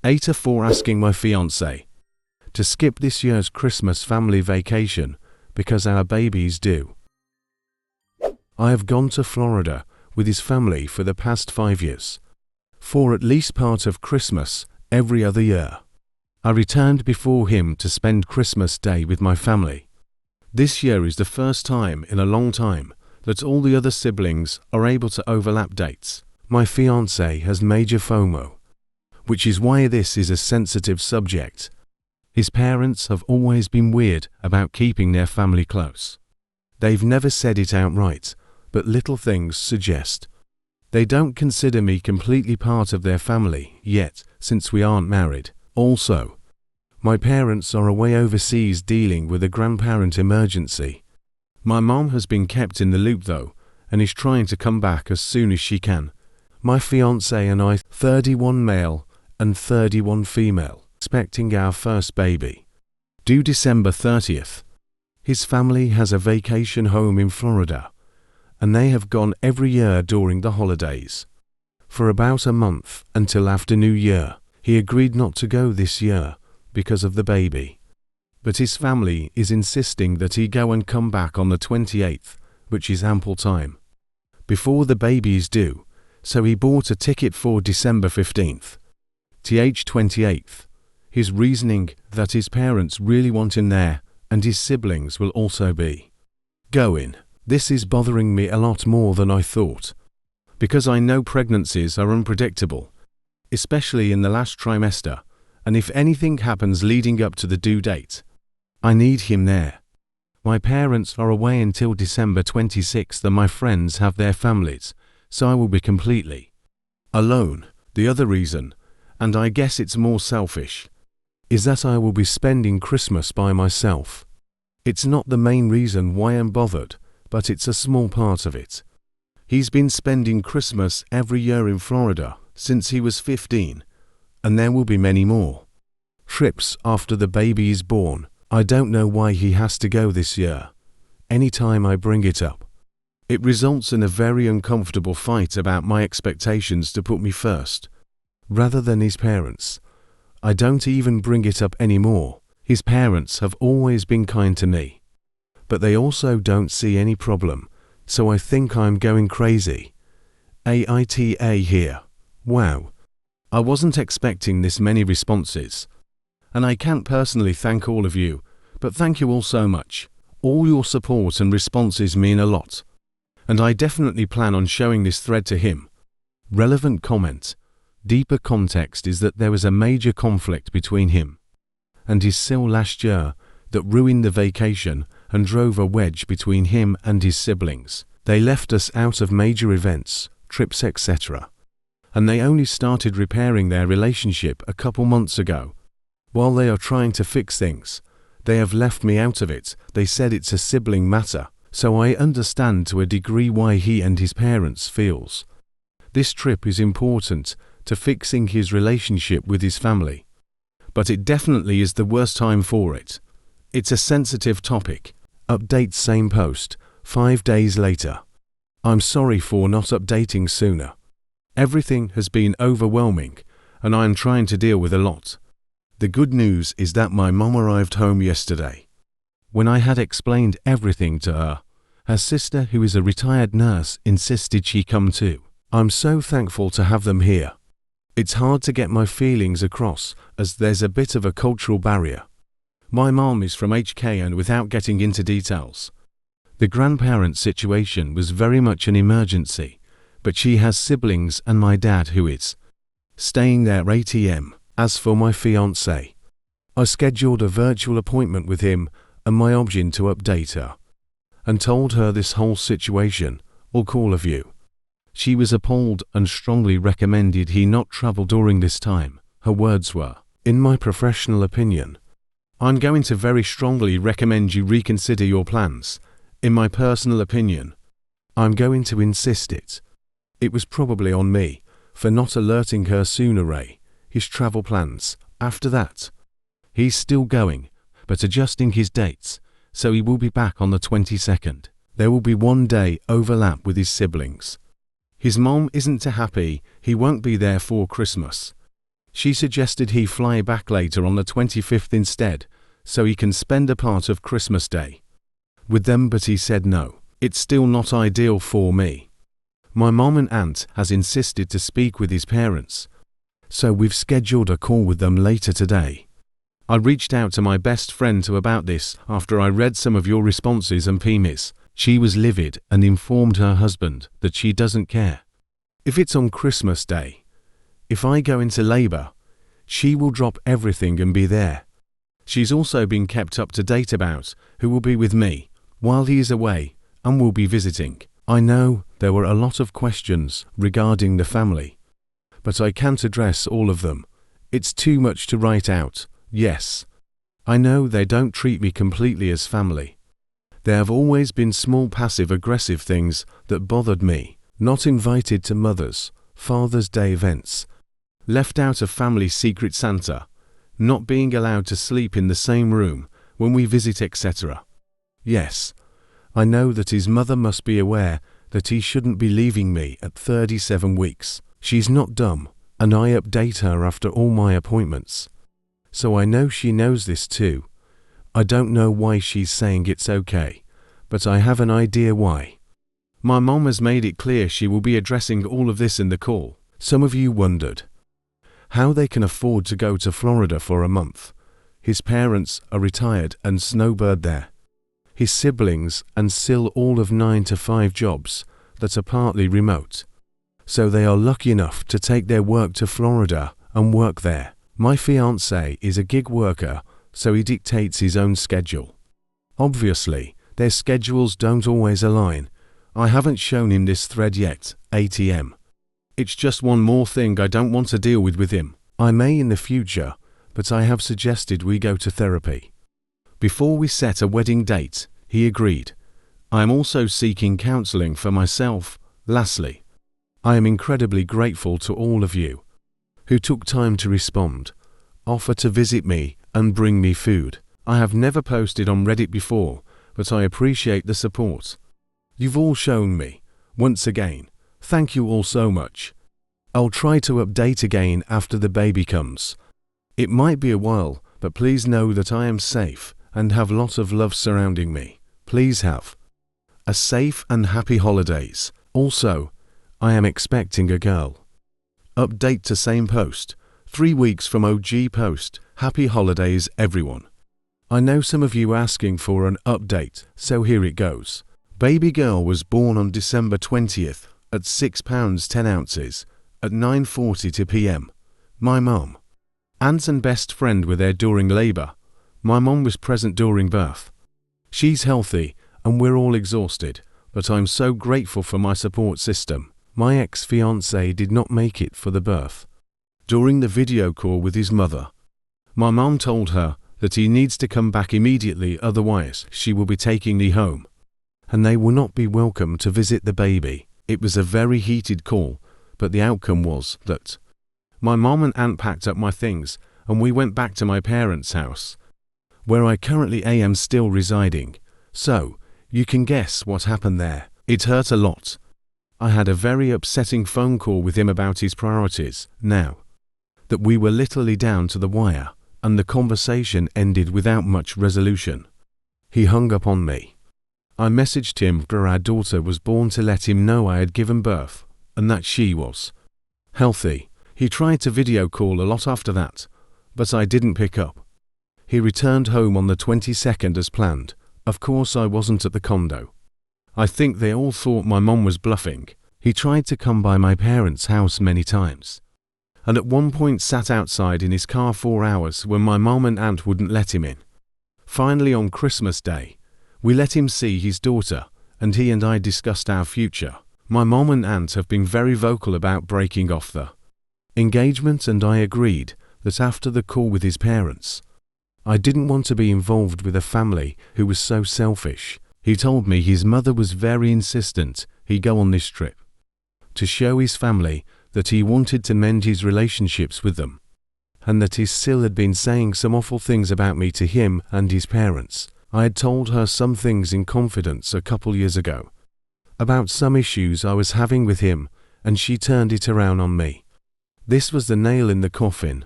AITA For asking my fiance to skip this year's Christmas family vacation because our baby's due. I have gone to Florida with his family for the past 5 years, for at least part of Christmas every other year. I returned before him to spend Christmas Day with my family. This year is the first time in a long time that all the other siblings are able to overlap dates. My fiancé has major FOMO, which is why this is a sensitive subject. His parents have always been weird about keeping their family close. They've never said it outright, but little things suggest. They don't consider me completely part of their family yet, since we aren't married. Also, my parents are away overseas dealing with a grandparent emergency. My mom has been kept in the loop though, and is trying to come back as soon as she can. My fiancé and I, 31 male and 31 female, expecting our first baby, due December 30th. His family has a vacation home in Florida, and they have gone every year during the holidays. For about a month until after New Year. He agreed not to go this year because of the baby, but his family is insisting that he go and come back on the 28th, which is ample time before the baby is due, so he bought a ticket for December 15th, th 28th. His reasoning that his parents really want him there and his siblings will also be going. This is bothering me a lot more than I thought, because I know pregnancies are unpredictable, especially in the last trimester, and if anything happens leading up to the due date, I need him there. My parents are away until December 26th and my friends have their families, so I will be completely alone. The other reason, and I guess it's more selfish, is that I will be spending Christmas by myself. It's not the main reason why I'm bothered, but it's a small part of it. He's been spending Christmas every year in Florida since he was 15, and there will be many more trips after the baby is born. I don't know why he has to go this year. Anytime I bring it up, it results in a very uncomfortable fight about my expectations to put me first, rather than his parents. I don't even bring it up anymore. His parents have always been kind to me, but they also don't see any problem, so I think I'm going crazy. AITA here. Wow. I wasn't expecting this many responses, and I can't personally thank all of you, but thank you all so much. All your support and responses mean a lot, and I definitely plan on showing this thread to him. Relevant comment. Deeper context is that there was a major conflict between him and his sil last year that ruined the vacation and drove a wedge between him and his siblings. They left us out of major events, trips, etc. And they only started repairing their relationship a couple months ago. While they are trying to fix things, they have left me out of it. They said it's a sibling matter, so I understand to a degree why he and his parents feels this trip is important to fixing his relationship with his family. But it definitely is the worst time for it. It's a sensitive topic. Update same post, 5 days later. I'm sorry for not updating sooner. Everything has been overwhelming, and I am trying to deal with a lot. The good news is that my mom arrived home yesterday. When I had explained everything to her, her sister, who is a retired nurse, insisted she come too. I'm so thankful to have them here. It's hard to get my feelings across, as there's a bit of a cultural barrier. My mom is from HK, and without getting into details, the grandparent situation was very much an emergency, but she has siblings and my dad who is staying there ATM. As for my fiancé, I scheduled a virtual appointment with him and my option to update her, and told her this whole situation, all call of you. She was appalled and strongly recommended he not travel during this time. Her words were, "In my professional opinion, I'm going to very strongly recommend you reconsider your plans. In my personal opinion, I'm going to insist it. It was probably on me for not alerting her sooner, his travel plans. After that, he's still going, but adjusting his dates, so he will be back on the 22nd. There will be 1 day overlap with his siblings. His mom isn't too happy he won't be there for Christmas. She suggested he fly back later on the 25th instead, so he can spend a part of Christmas Day with them, but he said no. It's still not ideal for me. My mom and aunt has insisted to speak with his parents, so we've scheduled a call with them later today. I reached out to my best friend about this after I read some of your responses and PMIs. She was livid and informed her husband that she doesn't care if it's on Christmas Day. If I go into labor, she will drop everything and be there. She's also been kept up to date about who will be with me while he is away and will be visiting. I know there were a lot of questions regarding the family, but I can't address all of them. It's too much to write out. Yes, I know they don't treat me completely as family. There have always been small passive-aggressive things that bothered me. Not invited to Mother's, Father's Day events, left out of family Secret Santa, not being allowed to sleep in the same room when we visit, etc. Yes, I know that his mother must be aware that he shouldn't be leaving me at 37 weeks. She's not dumb, and I update her after all my appointments. So I know she knows this too. I don't know why she's saying it's okay, but I have an idea why. My mom has made it clear she will be addressing all of this in the call. Some of you wondered how they can afford to go to Florida for a month. His parents are retired and snowbird there. His siblings and still all of 9 to 5 jobs that are partly remote. So they are lucky enough to take their work to Florida and work there. My fiance is a gig worker, so he dictates his own schedule. Obviously, their schedules don't always align. I haven't shown him this thread yet, ATM. It's just one more thing I don't want to deal with him. I may in the future, but I have suggested we go to therapy. Before we set a wedding date, he agreed. I am also seeking counseling for myself. Lastly, I am incredibly grateful to all of you who took time to respond, offer to visit me, and bring me food. I have never posted on Reddit before, but I appreciate the support you've all shown me. Once again, thank you all so much. I'll try to update again after the baby comes. It might be a while, but please know that I am safe and have lots of love surrounding me. Please have a safe and happy holidays. Also, I am expecting a girl. Update to same post, 3 weeks from OG post. Happy holidays everyone. I know some of you asking for an update, so here it goes. Baby girl was born on December 20th at 6 pounds 10 ounces at 9:42 p.m. My mom, aunt and best friend were there during labor. My mom was present during birth. She's healthy and we're all exhausted, but I'm so grateful for my support system. My ex-fiance did not make it for the birth. During the video call with his mother, my mom told her that he needs to come back immediately, otherwise she will be taking me home, and they will not be welcome to visit the baby. It was a very heated call, but the outcome was that my mom and aunt packed up my things and we went back to my parents' house, where I currently am still residing. So, you can guess what happened there. It hurt a lot. I had a very upsetting phone call with him about his priorities, now that we were literally down to the wire, and the conversation ended without much resolution. He hung up on me. I messaged him after our daughter was born to let him know I had given birth, and that she was healthy. He tried to video call a lot after that, but I didn't pick up. He returned home on the 22nd as planned. Of course I wasn't at the condo. I think they all thought my mom was bluffing. He tried to come by my parents' house many times, and at one point sat outside in his car 4 hours when my mom and aunt wouldn't let him in. Finally on Christmas Day, we let him see his daughter, and he and I discussed our future. My mom and aunt have been very vocal about breaking off the engagement, and I agreed that after the call with his parents, I didn't want to be involved with a family who was so selfish. He told me his mother was very insistent he go on this trip to show his family that he wanted to mend his relationships with them, and that he still had been saying some awful things about me to him and his parents. I had told her some things in confidence a couple years ago about some issues I was having with him, and she turned it around on me. This was the nail in the coffin.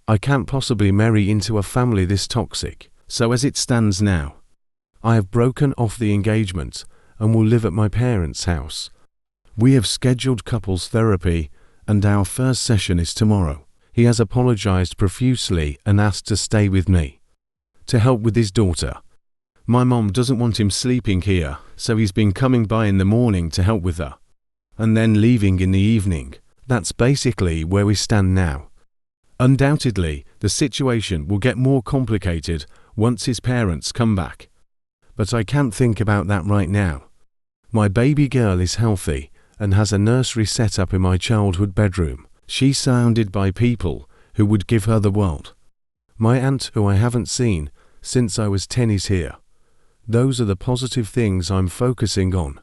I can't possibly marry into a family this toxic. So as it stands now, I have broken off the engagement and will live at my parents' house. We have scheduled couples therapy and our first session is tomorrow. He has apologized profusely and asked to stay with me to help with his daughter. My mom doesn't want him sleeping here, so he's been coming by in the morning to help with her and then leaving in the evening. That's basically where we stand now. Undoubtedly, the situation will get more complicated once his parents come back. But I can't think about that right now. My baby girl is healthy and has a nursery set up in my childhood bedroom. She's surrounded by people who would give her the world. My aunt, who I haven't seen since I was 10, is here. Those are the positive things I'm focusing on.